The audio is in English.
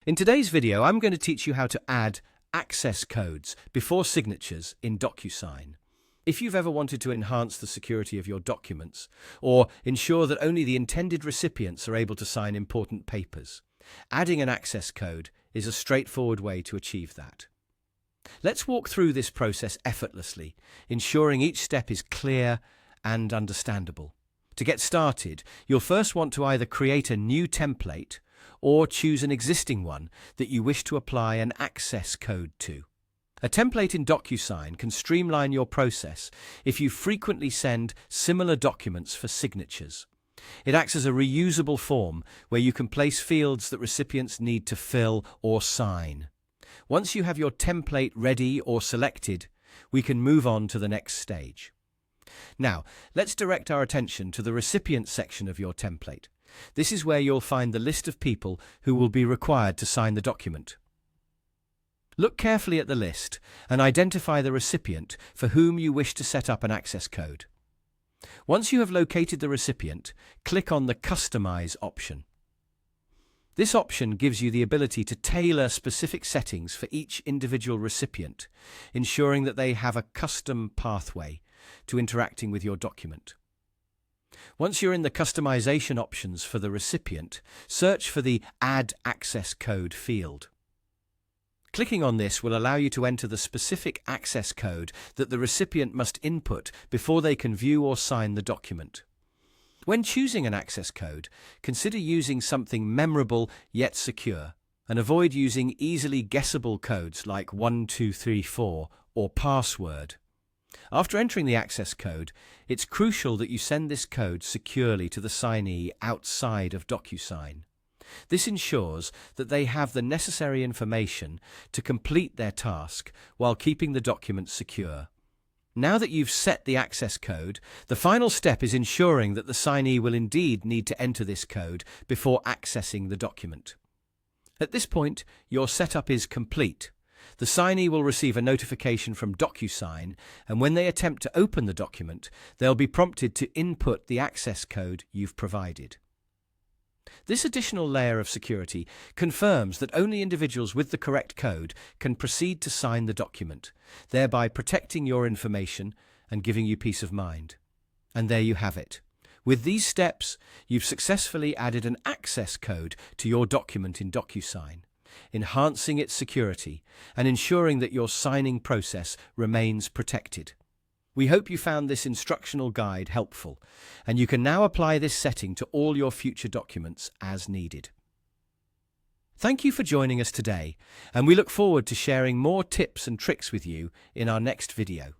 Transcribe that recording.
In today's video, I'm going to teach you how to add access codes before signatures in DocuSign. If you've ever wanted to enhance the security of your documents or ensure that only the intended recipients are able to sign important papers, adding an access code is a straightforward way to achieve that. Let's walk through this process effortlessly, ensuring each step is clear and understandable. To get started, you'll first want to either create a new template or choose an existing one that you wish to apply an access code to. A template in DocuSign can streamline your process if you frequently send similar documents for signatures. It acts as a reusable form where you can place fields that recipients need to fill or sign. Once you have your template ready or selected, we can move on to the next stage. Now, let's direct our attention to the recipient section of your template. This is where you'll find the list of people who will be required to sign the document. Look carefully at the list and identify the recipient for whom you wish to set up an access code. Once you have located the recipient, click on the Customize option. This option gives you the ability to tailor specific settings for each individual recipient, ensuring that they have a custom pathway to interacting with your document. Once you're in the customization options for the recipient, search for the Add Access Code field. Clicking on this will allow you to enter the specific access code that the recipient must input before they can view or sign the document. When choosing an access code, consider using something memorable yet secure, and avoid using easily guessable codes like 1234 or password. After entering the access code, it's crucial that you send this code securely to the signee outside of DocuSign. This ensures that they have the necessary information to complete their task while keeping the document secure. Now that you've set the access code, the final step is ensuring that the signee will indeed need to enter this code before accessing the document. At this point, your setup is complete. The signee will receive a notification from DocuSign, and when they attempt to open the document, they'll be prompted to input the access code you've provided. This additional layer of security confirms that only individuals with the correct code can proceed to sign the document, thereby protecting your information and giving you peace of mind. And there you have it. With these steps, you've successfully added an access code to your document in DocuSign, enhancing its security and ensuring that your signing process remains protected. We hope you found this instructional guide helpful, and you can now apply this setting to all your future documents as needed. Thank you for joining us today, and we look forward to sharing more tips and tricks with you in our next video.